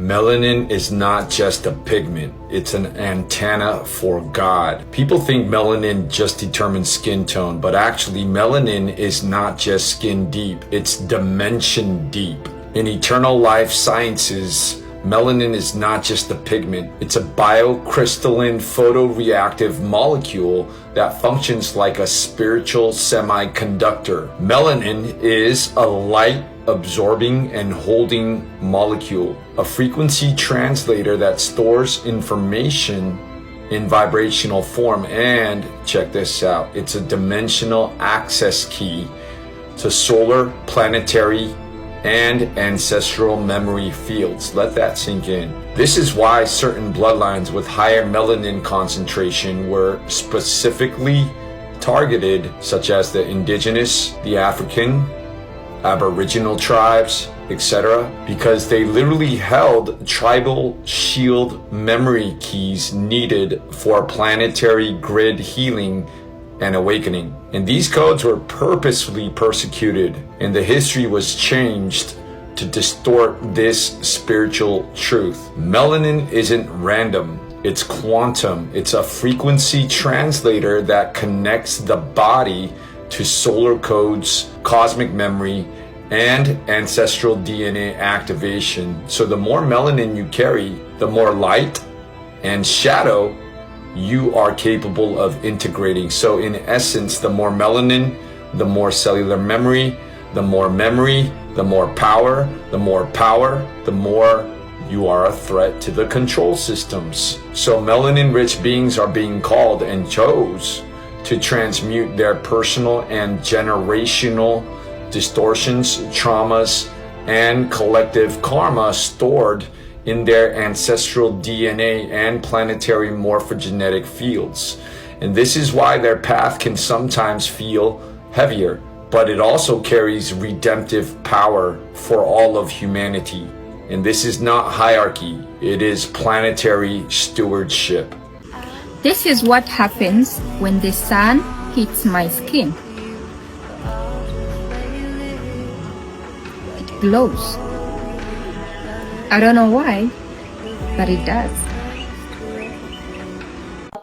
Melanin is not just a pigment, it's an antenna for God. People think melanin just determines skin tone, but actually melanin is not just skin deep, it's dimension deep. In eternal life sciences, melanin is not just a pigment, it's a biocrystalline photoreactive molecule that functions like a spiritual semiconductor. Melanin is a light absorbing and holding molecule, a frequency translator that stores information in vibrational form, and check this out, it's a dimensional access key to solar, planetary, and ancestral memory fields. Let that sink in. This is why certain bloodlines with higher melanin concentration were specifically targeted, such as the Indigenous, the African, Aboriginal tribes, etc., because they literally held tribal shield memory keys needed for planetary grid healing and awakening. And these codes were purposefully persecuted, and the history was changed to distort this spiritual truth. Melanin isn't random. It's quantum. It's a frequency translator that connects the body to solar codes, cosmic memory, and ancestral DNA activation. So the more melanin you carry, the more light and shadow you are capable of integrating. So in essence, the more melanin, the more cellular memory, the more power, the more you are a threat to the control systems. So melanin-rich beings are being called and chose to transmute their personal and generational distortions, traumas, and collective karma stored in their ancestral DNA and planetary morphogenetic fields. And this is why their path can sometimes feel heavier, but it also carries redemptive power for all of humanity. And this is not hierarchy, it is planetary stewardship. This is what happens when the sun hits my skin. It glows. I don't know why, but it does.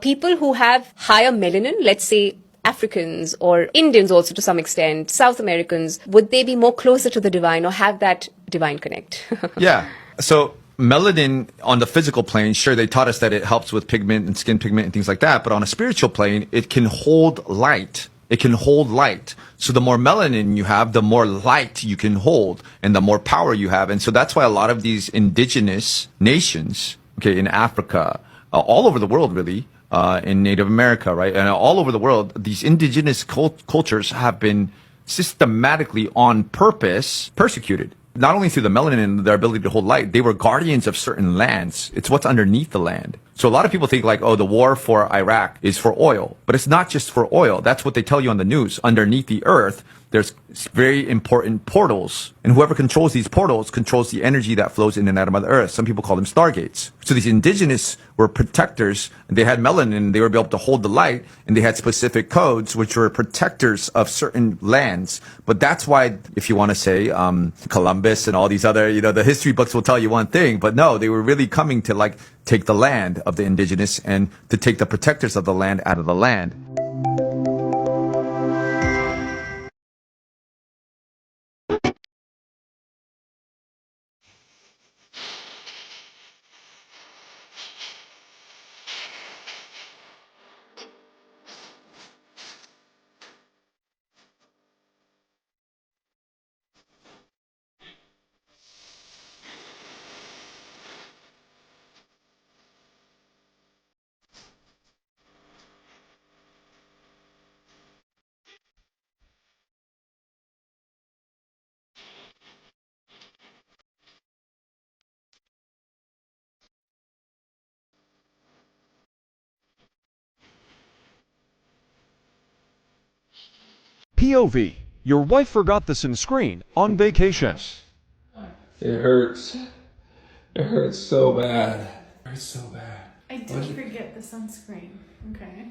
People who have higher melanin, let's say Africans or Indians also to some extent, South Americans, would they be more closer to the divine or have that divine connect? Yeah. So melanin on the physical plane, sure, they taught us that it helps with pigment and skin pigment and things like that. But on a spiritual plane, it can hold light. It can hold light. So the more melanin you have, the more light you can hold and the more power you have. And so that's why a lot of these indigenous nations, okay, in Africa, all over the world, really, in Native America, right? And all over the world, these indigenous cultures have been systematically on purpose persecuted. Not only through the melanin and their ability to hold light, they were guardians of certain lands. It's what's underneath the land. So a lot of people think like, oh, the war for Iraq is for oil. But it's not just for oil. That's what they tell you on the news. Underneath the earth, there's very important portals. And whoever controls these portals controls the energy that flows in and out of Mother Earth. Some people call them stargates. So these indigenous were protectors. And they had melanin. They were able to hold the light. And they had specific codes, which were protectors of certain lands. But that's why, if you want to say, Columbus and all these other, the history books will tell you one thing. But no, they were really coming to like take the land of the indigenous and to take the protectors of the land out of the land. POV. Your wife forgot the sunscreen on vacation. It hurts. It hurts so bad. It hurts so bad. I did forget the sunscreen. Okay.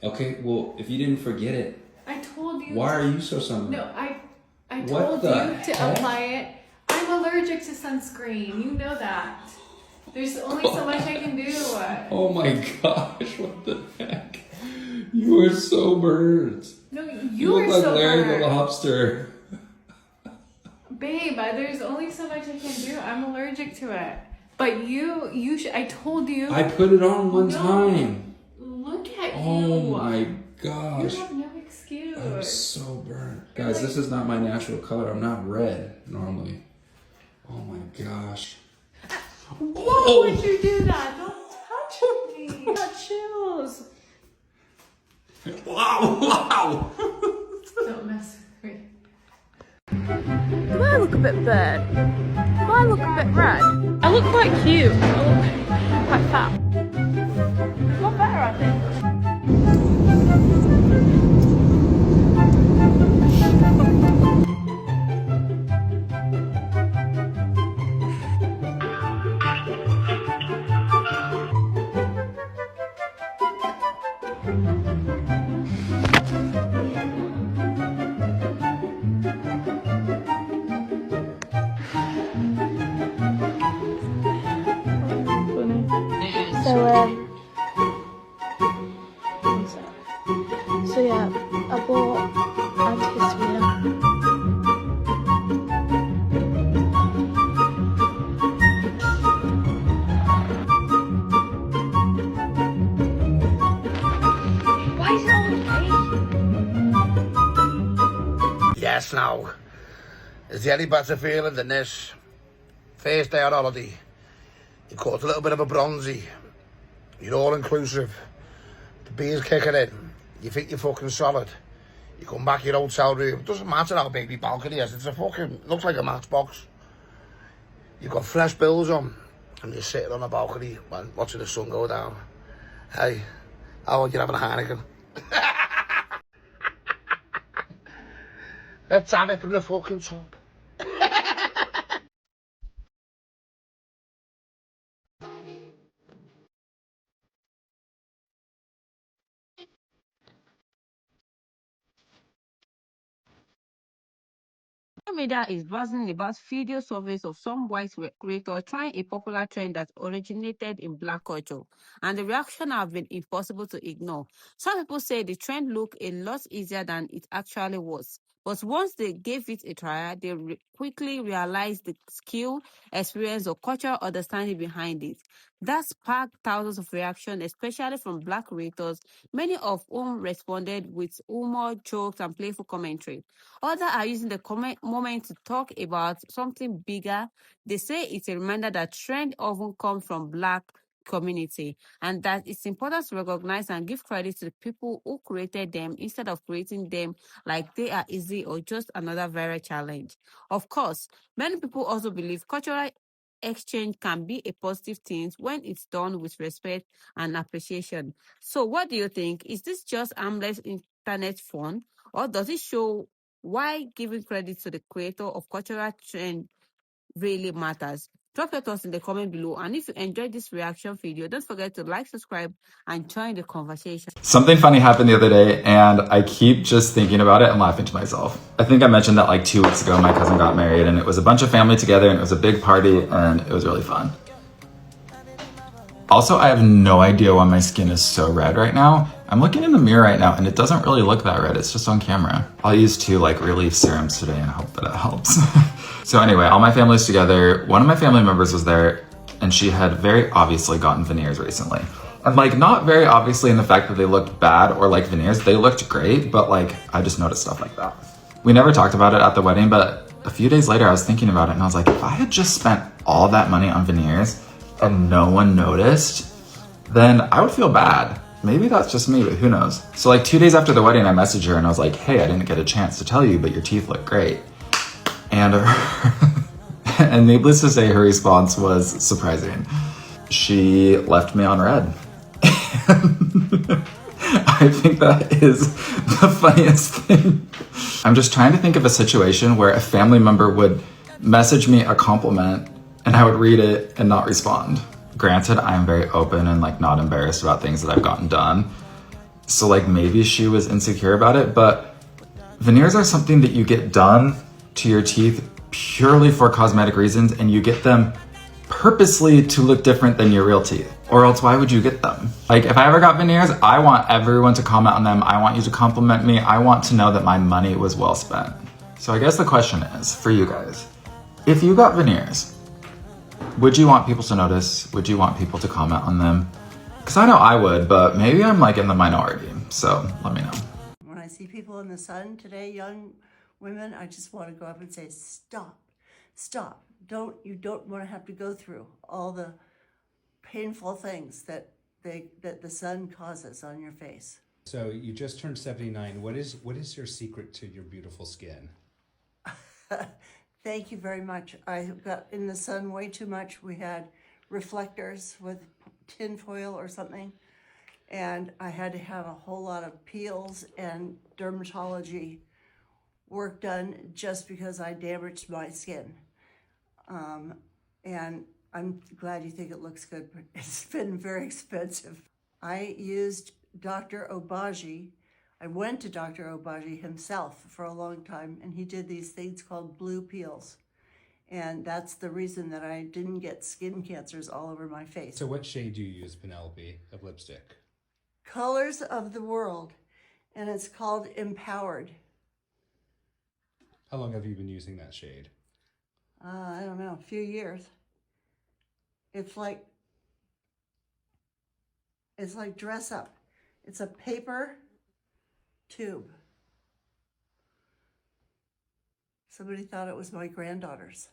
Okay, well, if you didn't forget it, I told you. why are you so sunburned? No, I What told the you to heck? apply it. I'm allergic to sunscreen. You know that. There's only so much I can do. Oh my gosh, what the heck? You are so burnt. No, You you look are like so Larry the burnt. Lobster. Babe, there's only so much I can do. I'm allergic to it. But you should. I told you. I put it on one No. time. Look at Oh you. my You gosh. have no excuse. I'm so burnt. Guys, this is not my natural color. I'm not red normally. Oh my gosh. Why would you do that? Don't touch me. I got chills. Wow, wow. Don't mess with me. Do I look a bit burnt? Do I look a bit red? I look quite cute. I look quite fat. Not better, I think. So yeah, I bought antihistamine. Why is it on Yes, now. Is there any better feeling than this? First day on holiday. You caught a little bit of a bronzy. You're all inclusive. The beer's kicking in. You think you're fucking solid. You come back to your hotel room. It doesn't matter how big the balcony is. It's a fucking, looks like a matchbox. You've got fresh bills on. And you're sitting on the balcony watching the sun go down. Hey, how are you having a Heineken? Let's have it from the fucking top. Social media is buzzing about video surveys of some white creators trying a popular trend that originated in Black culture, and the reaction have been impossible to ignore. Some people say the trend looked a lot easier than it actually was. But once they gave it a try, they quickly realized the skill, experience, or cultural understanding behind it. That sparked thousands of reactions, especially from Black creators, many of whom responded with humor, jokes, and playful commentary. Others are using the moment to talk about something bigger. They say it's a reminder that trend often comes from Black community and that it's important to recognize and give credit to the people who created them instead of creating them like they are easy or just another viral challenge. Of course, many people also believe cultural exchange can be a positive thing when it's done with respect and appreciation. So what do you think? Is this just harmless internet fun, or does it show why giving credit to the creator of cultural trend really matters? Drop your thoughts in the comment below, and if you enjoyed this reaction video, don't forget to like, subscribe, and join the conversation. Something funny happened the other day, and I keep just thinking about it and laughing to myself. I think I mentioned that like 2 weeks ago my cousin got married, and it was a bunch of family together, and it was a big party, and it was really fun. Also, I have no idea why my skin is so red right now. I'm looking in the mirror right now and it doesn't really look that red, it's just on camera. I'll use 2 like relief serums today and hope that it helps. So anyway, all my family's together. One of my family members was there and she had very obviously gotten veneers recently. And like not very obviously in the fact that they looked bad or like veneers, they looked great, but like I just noticed stuff like that. We never talked about it at the wedding, but a few days later I was thinking about it and I was like, if I had just spent all that money on veneers and no one noticed, then I would feel bad. Maybe that's just me, but who knows? So like 2 days after the wedding, I messaged her and I was like, hey, I didn't get a chance to tell you, but your teeth look great. And and needless to say, her response was surprising. She left me on red. I think that is the funniest thing. I'm just trying to think of a situation where a family member would message me a compliment and I would read it and not respond. Granted, I am very open and like not embarrassed about things that I've gotten done. So like maybe she was insecure about it, but veneers are something that you get done to your teeth purely for cosmetic reasons and you get them purposely to look different than your real teeth. Or else why would you get them? Like if I ever got veneers, I want everyone to comment on them. I want you to compliment me. I want to know that my money was well spent. So I guess the question is, for you guys, if you got veneers, would you want people to notice? Would you want people to comment on them? Because I know I would, but maybe I'm like in the minority. So let me know. When I see people in the sun today, young women, I just want to go up and say, stop, stop. You don't want to have to go through all the painful things that the sun causes on your face. So you just turned 79. What is your secret to your beautiful skin? Thank you very much. I got in the sun way too much. We had reflectors with tin foil or something, and I had to have a whole lot of peels and dermatology work done just because I damaged my skin. And I'm glad you think it looks good, but it's been very expensive. I used Dr. Obagi. I went to Dr. Obagi himself for a long time, and he did these things called blue peels. And that's the reason that I didn't get skin cancers all over my face. So what shade do you use, Penelope, of lipstick? Colors of the World, and it's called Empowered. How long have you been using that shade? I don't know, a few years. It's like dress up. It's a paper tube. Somebody thought it was my granddaughter's.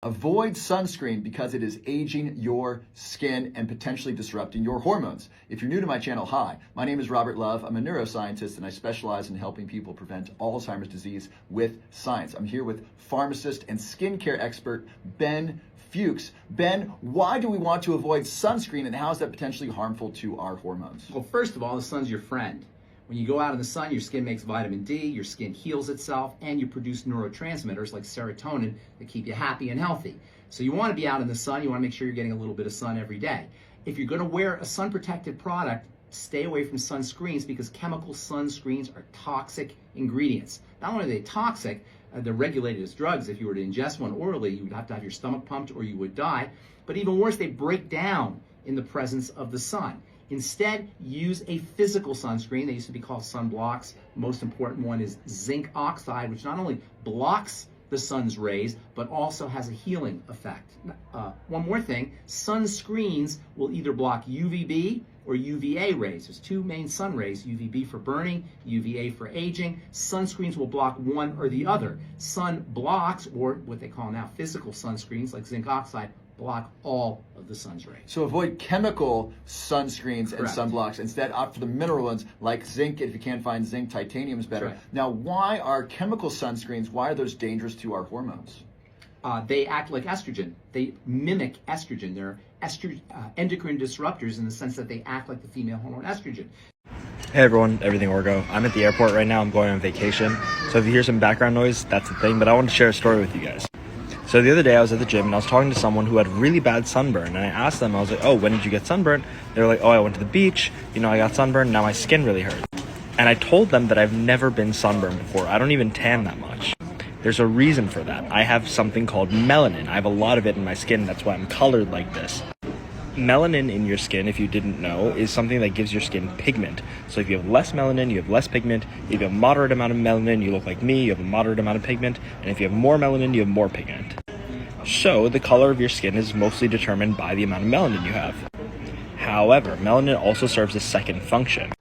Avoid sunscreen because it is aging your skin and potentially disrupting your hormones. If you're new to my channel, hi, my name is Robert Love. I'm a neuroscientist and I specialize in helping people prevent Alzheimer's disease with science. I'm here with pharmacist and skincare expert Ben Fuchs. Ben, why do we want to avoid sunscreen and how is that potentially harmful to our hormones? Well, first of all, the sun's your friend. When you go out in the sun, your skin makes vitamin D, your skin heals itself, and you produce neurotransmitters like serotonin that keep you happy and healthy. So you want to be out in the sun, you want to make sure you're getting a little bit of sun every day. If you're going to wear a sun protected product, stay away from sunscreens because chemical sunscreens are toxic ingredients. Not only are they toxic, they're regulated as drugs. If you were to ingest one orally, you would have to have your stomach pumped or you would die. But even worse, they break down in the presence of the sun. Instead, use a physical sunscreen. They used to be called sunblocks. The most important one is zinc oxide, which not only blocks the sun's rays, but also has a healing effect. One more thing, sunscreens will either block UVB or UVA rays. There's two main sun rays, UVB for burning, UVA for aging. Sunscreens will block one or the other. Sun blocks, or what they call now physical sunscreens like zinc oxide, block all of the sun's rays. So avoid chemical sunscreens and Correct. sunblocks. Instead, opt for the mineral ones like zinc. If you can't find zinc, titanium is better. Right. Now, why are chemical sunscreens, why are those dangerous to our hormones? They act like estrogen. They mimic estrogen. They're endocrine disruptors in the sense that they act like the female hormone estrogen. Hey everyone, Everything Orgo. I'm at the airport right now. I'm going on vacation. So if you hear some background noise, that's the thing. But I want to share a story with you guys. So the other day I was at the gym and I was talking to someone who had really bad sunburn, and I asked them, I was like, oh, when did you get sunburned? They were like, oh, I went to the beach, I got sunburned, now my skin really hurts. And I told them that I've never been sunburned before. I don't even tan that much. There's a reason for that. I have something called melanin. I have a lot of it in my skin, that's why I'm colored like this. Melanin in your skin, if you didn't know, is something that gives your skin pigment. So if you have less melanin, you have less pigment. If you have a moderate amount of melanin, you look like me, you have a moderate amount of pigment. And if you have more melanin, you have more pigment. So the color of your skin is mostly determined by the amount of melanin you have. However, melanin also serves a second function.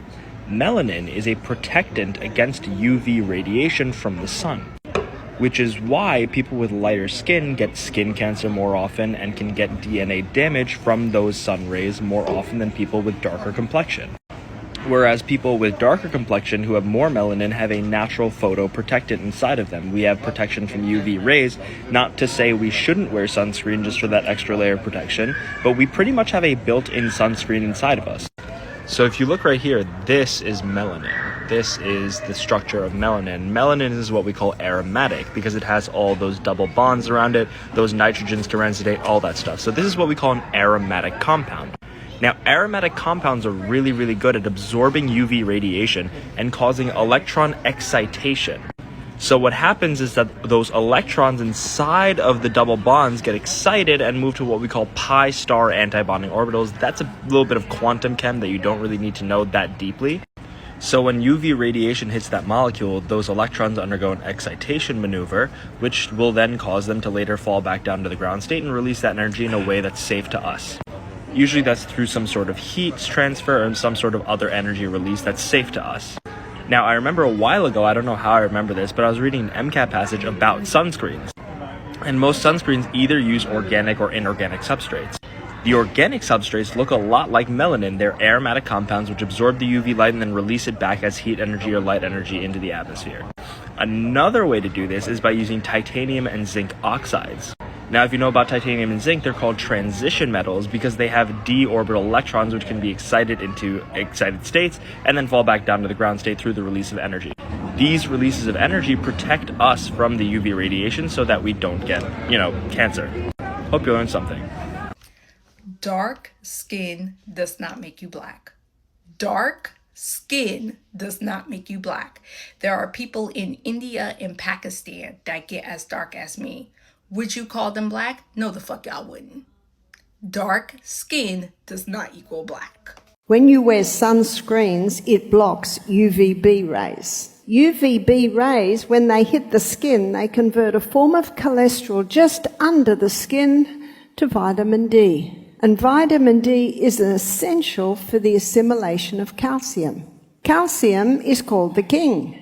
Melanin is a protectant against UV radiation from the sun, which is why people with lighter skin get skin cancer more often and can get DNA damage from those sun rays more often than people with darker complexion. Whereas people with darker complexion who have more melanin have a natural photoprotectant inside of them. We have protection from UV rays, not to say we shouldn't wear sunscreen just for that extra layer of protection, but we pretty much have a built-in sunscreen inside of us. So if you look right here, this is melanin. This is the structure of melanin. Melanin is what we call aromatic because it has all those double bonds around it, those nitrogens to rancidate, all that stuff. So this is what we call an aromatic compound. Now, aromatic compounds are really, really good at absorbing UV radiation and causing electron excitation. So what happens is that those electrons inside of the double bonds get excited and move to what we call pi star antibonding orbitals. That's a little bit of quantum chem that you don't really need to know that deeply. So when UV radiation hits that molecule, those electrons undergo an excitation maneuver, which will then cause them to later fall back down to the ground state and release that energy in a way that's safe to us. Usually that's through some sort of heat transfer or some sort of other energy release that's safe to us. Now, I remember a while ago, I don't know how I remember this, but I was reading an MCAT passage about sunscreens. And most sunscreens either use organic or inorganic substrates. The organic substrates look a lot like melanin. They're aromatic compounds which absorb the UV light and then release it back as heat energy or light energy into the atmosphere. Another way to do this is by using titanium and zinc oxides. Now, if you know about titanium and zinc, they're called transition metals because they have d orbital electrons which can be excited into excited states and then fall back down to the ground state through the release of energy. These releases of energy protect us from the UV radiation so that we don't get, cancer. Hope you learned something. Dark skin does not make you black. Dark skin does not make you black. There are people in India and Pakistan that get as dark as me. Would you call them black? No, the fuck y'all wouldn't. Dark skin does not equal black. When you wear sunscreens, it blocks UVB rays. UVB rays, when they hit the skin, they convert a form of cholesterol just under the skin to vitamin D. And vitamin D is essential for the assimilation of calcium. Calcium is called the king.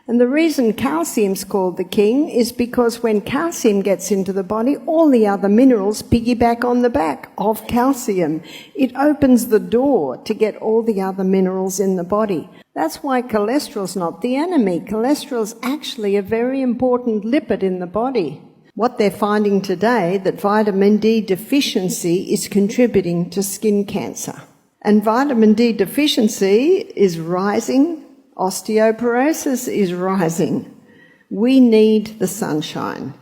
And the reason calcium's called the king is because when calcium gets into the body, all the other minerals piggyback on the back of calcium. It opens the door to get all the other minerals in the body. That's why cholesterol's not the enemy. Cholesterol's actually a very important lipid in the body. What they're finding today, that vitamin D deficiency is contributing to skin cancer. And vitamin D deficiency is rising. Osteoporosis is rising. We need the sunshine.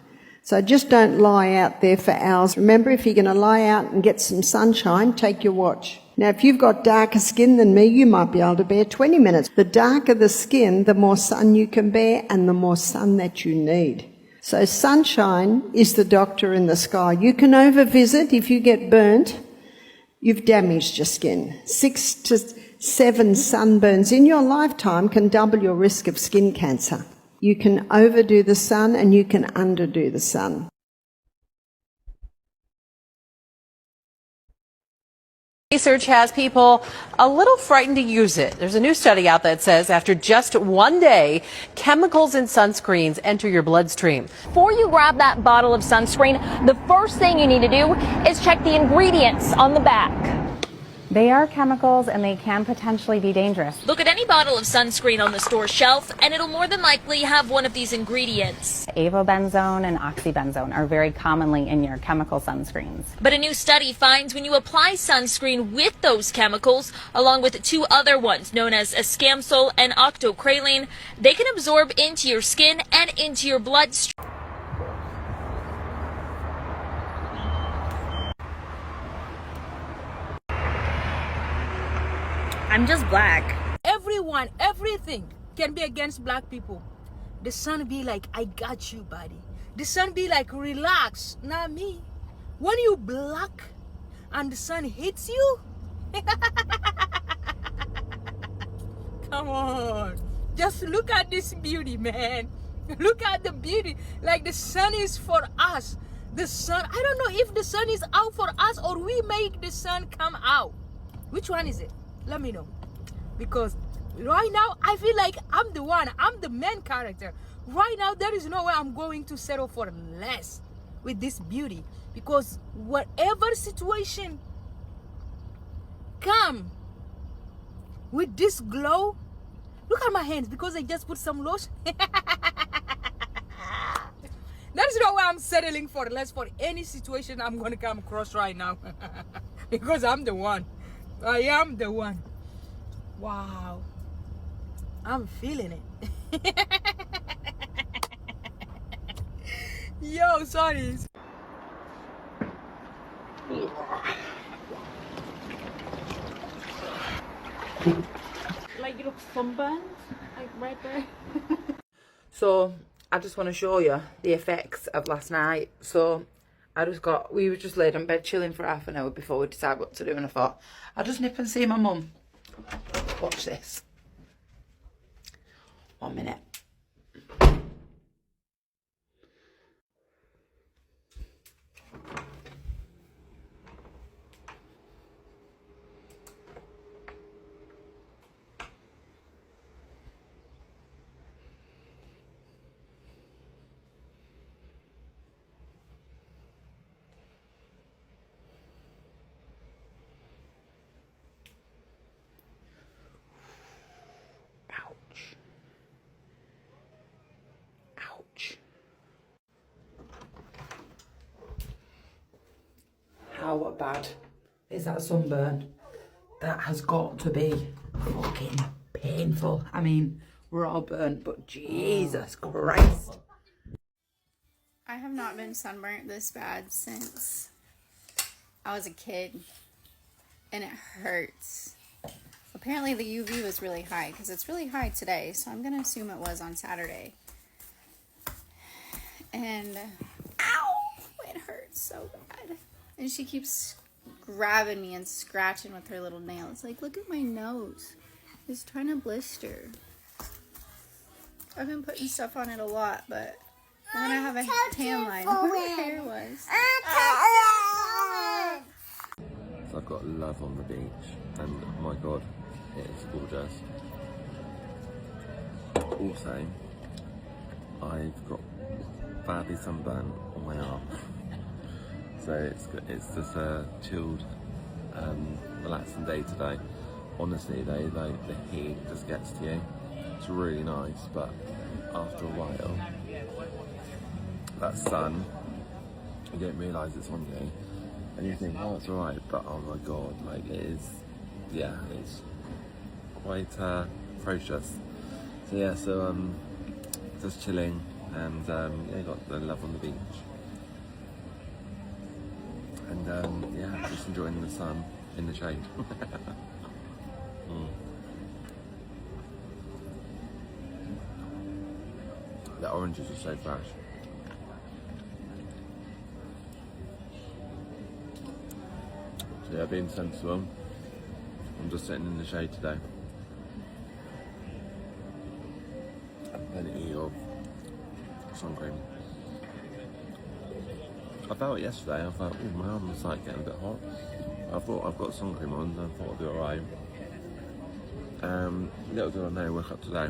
So just don't lie out there for hours. Remember, if you're going to lie out and get some sunshine, take your watch. Now, if you've got darker skin than me, you might be able to bear 20 minutes. The darker the skin, the more sun you can bear and the more sun that you need. So sunshine is the doctor in the sky. You can overvisit. If you get burnt, you've damaged your skin. 6 to 7 sunburns in your lifetime can double your risk of skin cancer. You can overdo the sun and you can underdo the sun. Research has people a little frightened to use it. There's a new study out that says after just one day, chemicals in sunscreens enter your bloodstream. Before you grab that bottle of sunscreen, the first thing you need to do is check the ingredients on the back. They are chemicals and they can potentially be dangerous. Look at any bottle of sunscreen on the store shelf and it'll more than likely have one of these ingredients. Avobenzone and oxybenzone are very commonly in your chemical sunscreens. But a new study finds when you apply sunscreen with those chemicals, along with 2 other ones known as escamsol and octocrylene, they can absorb into your skin and into your bloodstream. I'm just black. Everyone, everything can be against black people. The sun be like, I got you, buddy. The sun be like, relax, not me. When you black and the sun hits you, come on. Just look at this beauty, man. Look at the beauty. Like the sun is for us. The sun, I don't know if the sun is out for us or we make the sun come out. Which one is it? Let me know, because right now I feel like I'm the one, I'm the main character. Right now there is no way I'm going to settle for less with this beauty, because whatever situation come with this glow, look at my hands because I just put some lotion. There's no way I'm settling for less for any situation I'm going to come across right now. Because I'm the one. I am the one. Wow. I'm feeling it. Yo, sorry. Like you look sunburned, like right there. So I just want to show you the effects of last night. So we were just laid in bed chilling for half an hour before we decided what to do, and I thought I'll just nip and see my mum. Watch this. 1 minute. How bad is that sunburn? That has got to be fucking painful. I mean, we're all burnt, but Jesus Christ. I have not been sunburnt this bad since I was a kid, and it hurts. Apparently the UV was really high, because it's really high today, so I'm gonna assume it was on Saturday. And ow, it hurts so bad. And she keeps grabbing me and scratching with her little nails. Like, look at my nose. It's trying to blister. I've been putting stuff on it a lot, but and then I have a tan line where her hair was. So I've got love on the beach, and my God, it's gorgeous. Also, I've got badly sunburn on my arm. So it's just a chilled, relaxing day today. Honestly though, the heat just gets to you. It's really nice, but after a while, that sun, you don't realise it's on you, and you think, oh, it's alright, but oh my God, like it is, yeah, it's quite ferocious. So yeah, just chilling, and yeah, got the love on the beach. And yeah, just enjoying the sun in the shade. The oranges are so fresh. So yeah, being sensible, I'm just sitting in the shade today. Plenty of sun cream. I felt it yesterday, I thought, oh, my arm was like getting a bit hot. I thought I've got sun cream on, and I thought I'd be alright. Little did I know, woke up today,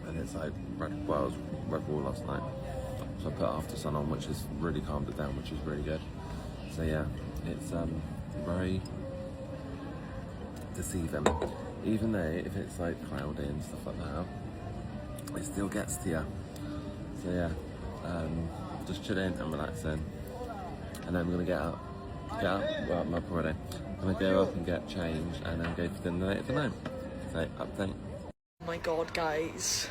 and it's like, well, I was Red Bull last night. So I put after sun on, which has really calmed it down, which is really good. So yeah, it's very deceiving. Even though if it's like cloudy and stuff like that, it still gets to you. So yeah, just chilling and relaxing, and then I'm gonna get up, well, I'm up already. I'm gonna go up and get changed, and then go for dinner later tonight. So, update. Oh my God, guys,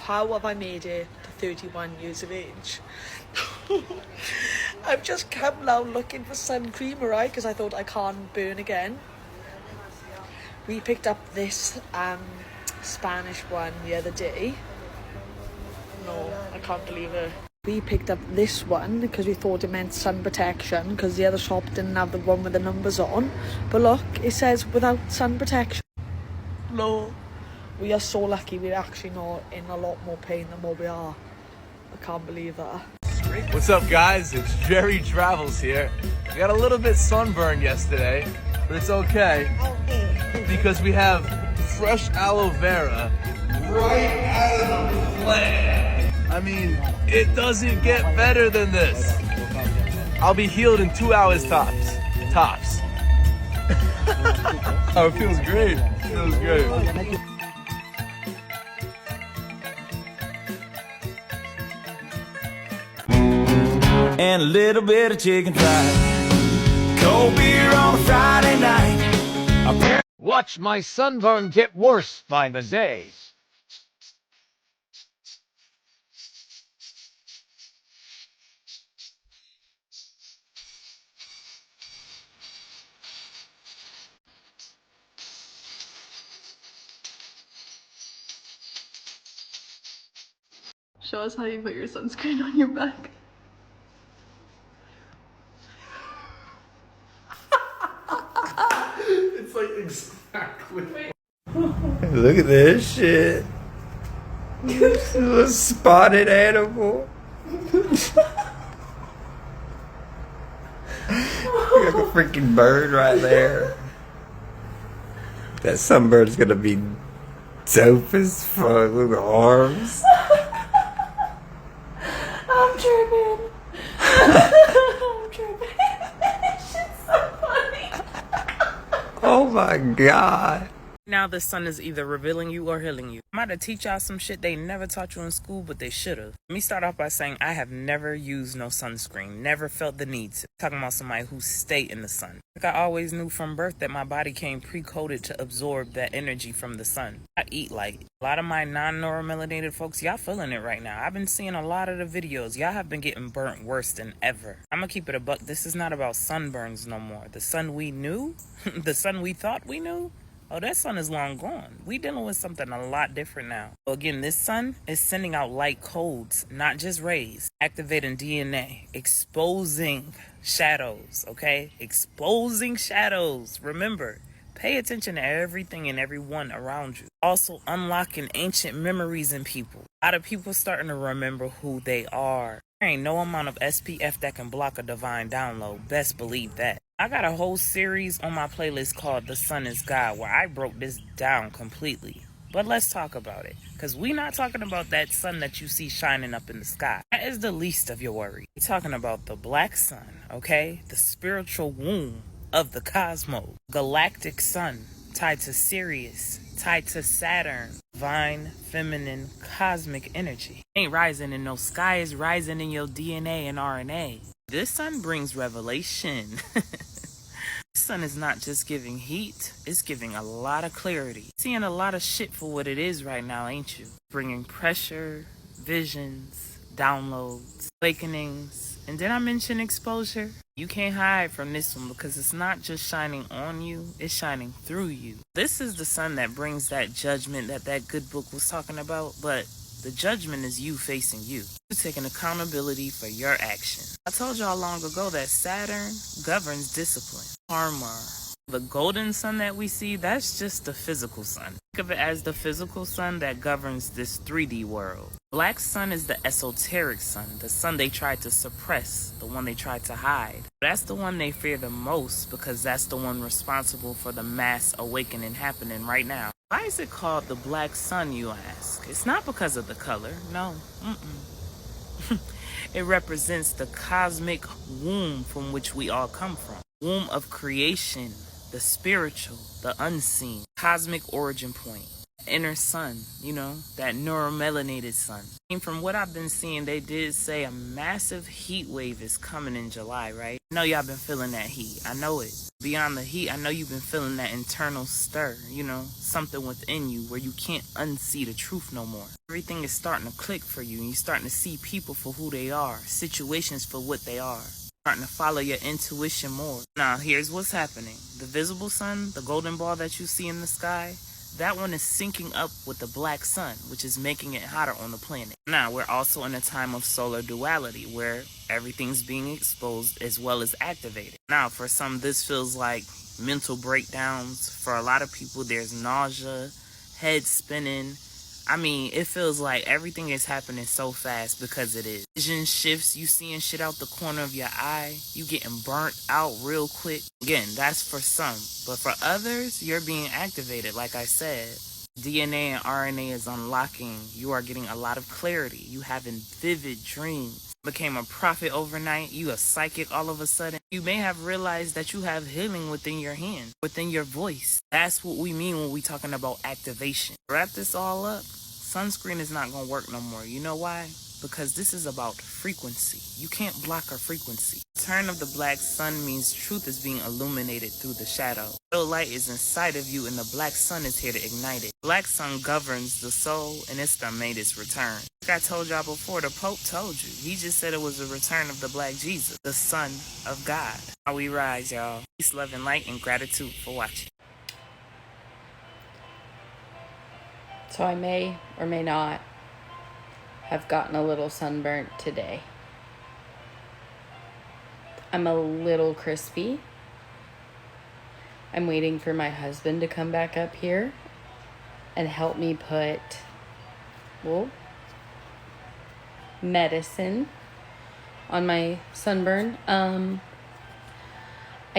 how have I made it to 31 years of age? I've just come now looking for sun cream, right, because I thought I can't burn again. We picked up this Spanish one the other day. No, I can't believe it. We picked up this one because we thought it meant sun protection, because the other shop didn't have the one with the numbers on. But look, it says without sun protection. No, we are so lucky we're actually not in a lot more pain than what we are. I can't believe that. What's up, guys? It's Jerry Travels here. We got a little bit sunburned yesterday, but it's okay because we have fresh aloe vera right out of the plant. I mean, it doesn't get better than this. I'll be healed in 2 hours tops. Tops. Oh, it feels great. It feels great. And a little bit of chicken fried. Cold beer on a Friday night. Watch my sunburn get worse by the day. Show us how you put your sunscreen on your back. It's like exactly. Look at this shit. This little spotted animal. Look at the freaking bird right there. That sunbird's gonna be dope as fuck. Look at the arms. I'm tripping. I'm tripping. This shit's so funny. Oh my god. Now the sun is either revealing you or healing you. I'm about to teach y'all some shit they never taught you in school, but they should've. Let me start off by saying I have never used no sunscreen. Never felt the need to. Talking about somebody who stayed in the sun. Like I always knew from birth that my body came pre-coded to absorb that energy from the sun. I eat light. A lot of my non-neuromelanated folks, y'all feeling it right now. I've been seeing a lot of the videos. Y'all have been getting burnt worse than ever. I'm gonna keep it a buck. This is not about sunburns no more. The sun we knew, the sun we thought we knew, oh, that sun is long gone. We dealing with something a lot different now. So again, this sun is sending out light codes, not just rays, activating DNA, exposing shadows, okay? Exposing shadows. Remember, pay attention to everything and everyone around you. Also unlocking ancient memories in people. A lot of people starting to remember who they are. There ain't no amount of SPF that can block a divine download. Best believe that. I got a whole series on my playlist called The Sun is God where I broke this down completely. But let's talk about it. Because we're not talking about that sun that you see shining up in the sky. That is the least of your worry. We're talking about the black sun, okay? The spiritual womb of the cosmos. Galactic sun tied to Sirius, tied to Saturn. Divine, feminine, cosmic energy. Ain't rising in no sky, it's rising in your DNA and RNA. This sun brings revelation. This sun is not just giving heat, it's giving a lot of clarity. Seeing a lot of shit for what it is right now, ain't you? Bringing pressure, visions, downloads, awakenings. And did I mention exposure? You can't hide from this one because it's not just shining on you, it's shining through you. This is the sun that brings that judgment that good book was talking about, but the judgment is you facing you. You're taking accountability for your actions. I told y'all long ago that Saturn governs discipline, karma. The golden sun that we see, that's just the physical sun. Think of it as the physical sun that governs this 3D world. Black sun is the esoteric sun, the sun they tried to suppress, the one they tried to hide. That's the one they fear the most because that's the one responsible for the mass awakening happening right now. Why is it called the black sun, you ask? It's not because of the color, no. It represents the cosmic womb from which we all come from. Womb of creation, the spiritual, the unseen, cosmic origin point. Inner sun, you know, that neuromelanated sun. And from what I've been seeing, they did say a massive heat wave is coming in July, right? I know y'all been feeling that heat. I know it. Beyond the heat, I know you've been feeling that internal stir, you know, something within you where you can't unsee the truth no more. Everything is starting to click for you and you're starting to see people for who they are, situations for what they are. Starting to follow your intuition more. Now, here's what's happening. The visible sun, the golden ball that you see in the sky, that one is syncing up with the black sun, which is making it hotter on the planet. Now, we're also in a time of solar duality, where everything's being exposed as well as activated. Now, for some, this feels like mental breakdowns. For a lot of people, there's nausea, head spinning. I mean, it feels like everything is happening so fast because it is. Vision shifts, you seeing shit out the corner of your eye, you getting burnt out real quick. Again, that's for some. But for others, you're being activated, like I said. DNA and RNA is unlocking. You are getting a lot of clarity. You having vivid dreams. Became a prophet overnight. You a psychic all of a sudden. You may have realized that you have healing within your hand, within your voice. That's what we mean when we talking about activation. Wrap this all up. Sunscreen is not going to work no more. You know why? Because this is about frequency. You can't block our frequency. The turn of the black sun means truth is being illuminated through the shadow. Real light is inside of you and the black sun is here to ignite it. Black sun governs the soul and it's done made its return. Like I told y'all before, the Pope told you. He just said it was the return of the black Jesus, the Son of God. How we rise, y'all. Peace, love, and light, and gratitude for watching. So I may or may not have gotten a little sunburnt today. I'm a little crispy. I'm waiting for my husband to come back up here and help me put, well, medicine on my sunburn. I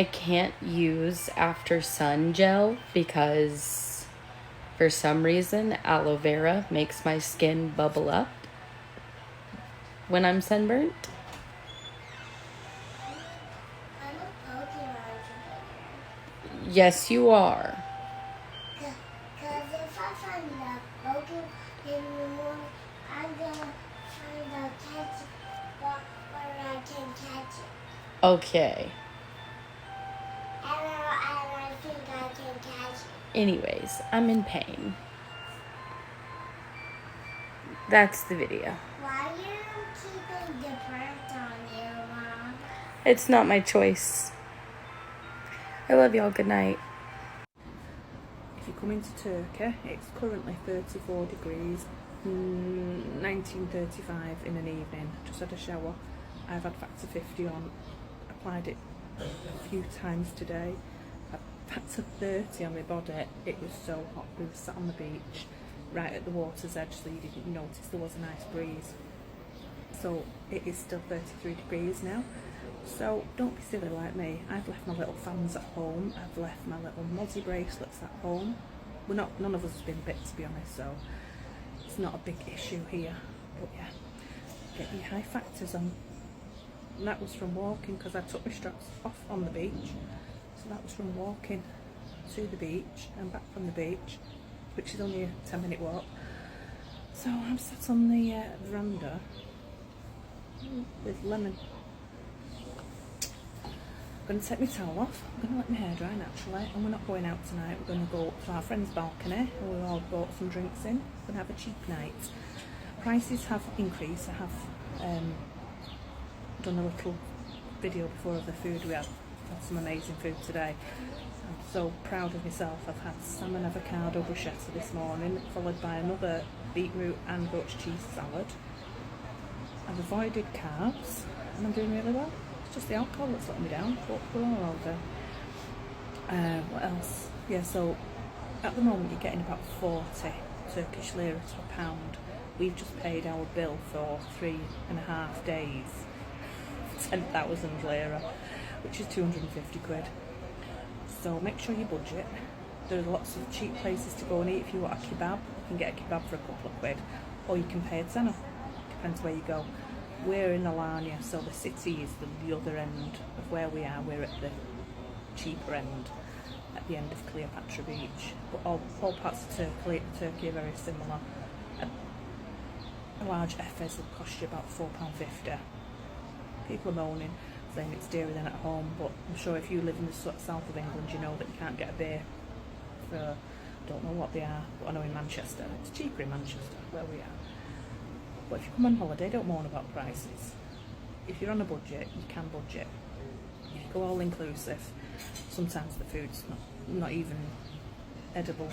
can't use after sun gel because for some reason aloe vera makes my skin bubble up when I'm sunburnt. Yes, you are. Because if I find a Pokemon in the morning, I'm going to find a catch it where I can catch it. Okay. And I think I can catch it. Anyways, I'm in pain. That's the video. Why are you keeping the bird on you, Mom? It's not my choice. I love y'all. Good night. If you come into Turkey, it's currently 34 degrees, 1935 in an evening. Just had a shower. I've had factor 50 on, applied it a few times today. I've had factor 30 on my body. It was so hot. We were sat on the beach right at the water's edge, so you didn't notice there was a nice breeze. So it is still 33 degrees now. So don't be silly like me. I've left my little fans at home. I've left my little mozzie bracelets at home. None of us have been bit, to be honest, so it's not a big issue here. But yeah, get your high factors on. And that was from walking, because I took my straps off on the beach. So that was from walking to the beach and back from the beach, which is only a 10-minute walk. So I'm sat on the veranda with lemon. I'm going to take my towel off, I'm going to let my hair dry naturally, and we're not going out tonight. We're going to go up to our friend's balcony, and we've all bought some drinks in. We're going to have a cheap night. Prices have increased. I have done a little video before of the food. We had some amazing food today. I'm so proud of myself. I've had salmon avocado bruschetta this morning, followed by another beetroot and goat's cheese salad. I've avoided carbs, and I'm doing really well. Just the alcohol that's letting me down, but we're all over. What else? Yeah, so at the moment you're getting about 40 Turkish lira to a pound. We've just paid our bill for 3.5 days, 10,000 lira, which is 250 quid. So make sure you budget. There are lots of cheap places to go and eat. If you want a kebab, you can get a kebab for a couple of quid, or you can pay a tenner. Depends where you go. We're in Alanya, so the city is the other end of where we are. We're at the cheaper end, at the end of Cleopatra Beach. But all parts of Turkey are very similar. A large Efes will cost you about £4.50. People are moaning, saying it's dearer than at home, but I'm sure if you live in the south of England, you know that you can't get a beer for, I don't know what they are, but I know in Manchester, it's cheaper in Manchester, where we are. But if you come on holiday, don't moan about prices. If you're on a budget, you can budget. If you go all inclusive, sometimes the food's not even edible,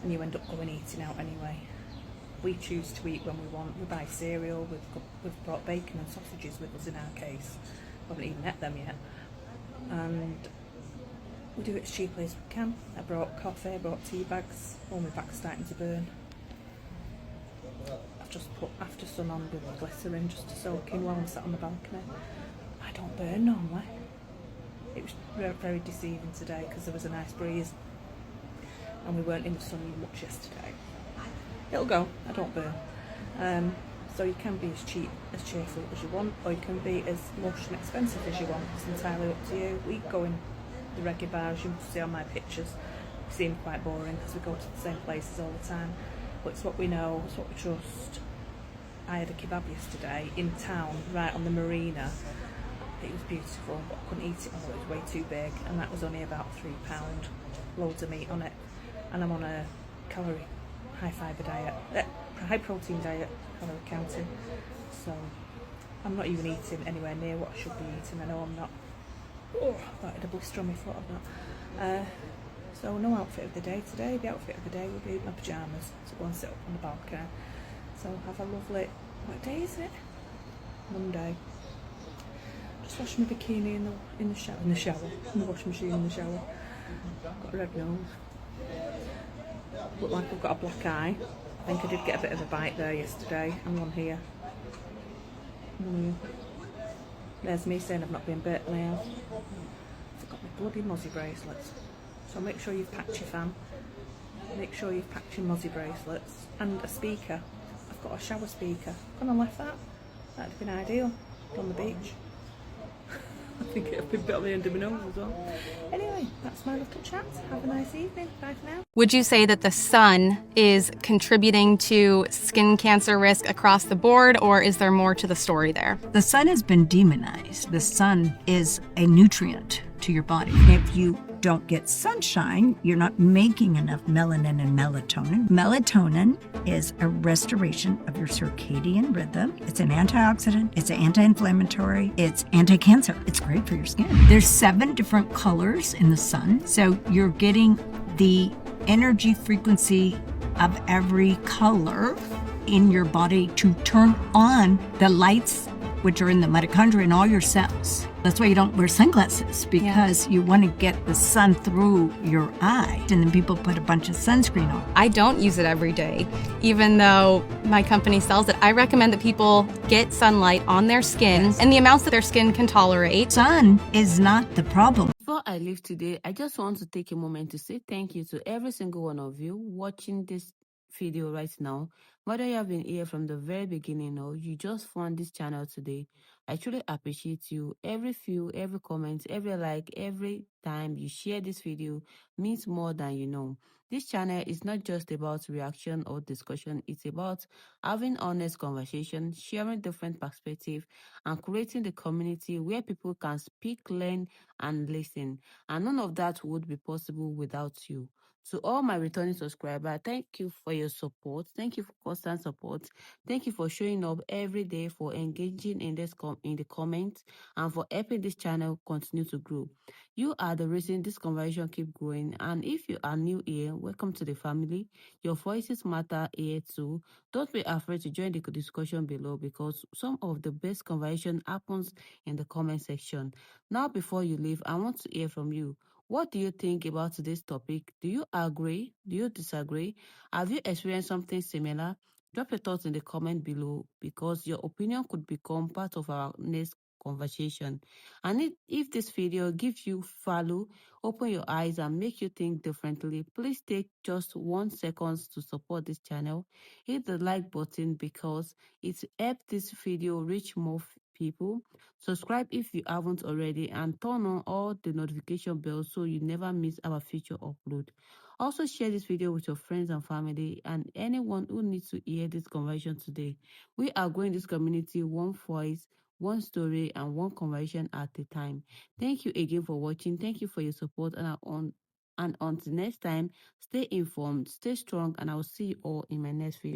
and you end up going eating out anyway. We choose to eat when we want. We buy cereal, we've brought bacon and sausages with us in our case. We haven't even ate them yet. And we do it as cheaply as we can. I brought coffee, I brought tea bags. Oh, my back's starting to burn. I've just put after sun on with glycerin just to soak in while I'm sat on the balcony. I don't burn normally. It was very deceiving today because there was a nice breeze and we weren't in the sun much yesterday. It'll go, I don't burn. So you can be as cheerful as you want, or you can be as lush and expensive as you want. It's entirely up to you. We go in the reggae bars, you must see on my pictures. They seem quite boring because we go to the same places all the time. But it's what we know, it's what we trust. I had a kebab yesterday in town, right on the marina. It was beautiful, but I couldn't eat it all, it was way too big, and that was only about £3. Loads of meat on it. And I'm on a calorie, high fibre diet, high protein diet, calorie counting. So I'm not even eating anywhere near what I should be eating. I know I'm not. Oh, I thought I had a blister on my foot, I've not. So no outfit of the day today. The outfit of the day will be my pyjamas to go and sit up on the balcony. So have a lovely What day is it? Monday. Just washed my bikini in the shower, in the washing machine in the shower. Got a red nose. Look like I've got a black eye. I think I did get a bit of a bite there yesterday, and one here. There's me saying I've not been bit now. I've got my bloody mozzie bracelets. So make sure you've packed your fan. Make sure you've packed your mozzie bracelets. And a speaker. I've got a shower speaker. Couldn't have left that. That'd have been ideal. On the beach. I think it'd have been bit on the end of my nose as well. Anyway, that's my little chat. Have a nice evening. Bye for now. Would you say that the sun is contributing to skin cancer risk across the board, or is there more to the story there? The sun has been demonized. The sun is a nutrient to your body. If you don't get sunshine, you're not making enough melanin and melatonin. Melatonin is a restoration of your circadian rhythm. It's an antioxidant, it's anti-inflammatory, it's anti-cancer. It's great for your skin. There's 7 different colors in the sun, so you're getting the energy frequency of every color in your body to turn on the lights which are in the mitochondria in all your cells. That's why you don't wear sunglasses, because you want to get the sun through your eye. And then people put a bunch of sunscreen on. I don't use it every day, even though my company sells it. I recommend that people get sunlight on their skin and the amounts that their skin can tolerate. Sun is not the problem. Before I leave today, I just want to take a moment to say thank you to every single one of you watching this video right now. Whether you have been here from the very beginning or you just found this channel today, I truly appreciate you. Every view, every comment, every like, every time you share this video means more than you know. This channel is not just about reaction or discussion. It's about having honest conversation, sharing different perspectives, and creating the community where people can speak, learn, and listen. And none of that would be possible without you. To all my returning subscribers, thank you for your support. Thank you for constant support. Thank you for showing up every day, for engaging in in the comments, and for helping this channel continue to grow. You are the reason this conversation keep growing. And if you are new here, welcome to the family. Your voices matter here too. Don't be afraid to join the discussion below, because some of the best conversation happens in the comment section. Now, before you leave, I want to hear from you. What do you think about today's topic? Do you agree? Do you disagree? Have you experienced something similar? Drop your thoughts in the comment below, because your opinion could become part of our next conversation. And if this video gives you value, open your eyes, and make you think differently, please take just 1 second to support this channel. Hit the like button, because it helps this video reach more people. Subscribe if you haven't already, and turn on all the notification bells so you never miss our future upload. Also, share this video with your friends and family and anyone who needs to hear this conversation today. We are growing this community one voice, one story, and one conversation at a time. Thank you again for watching. Thank you for your support, and until next time, stay informed, stay strong, and I will see you all in my next video.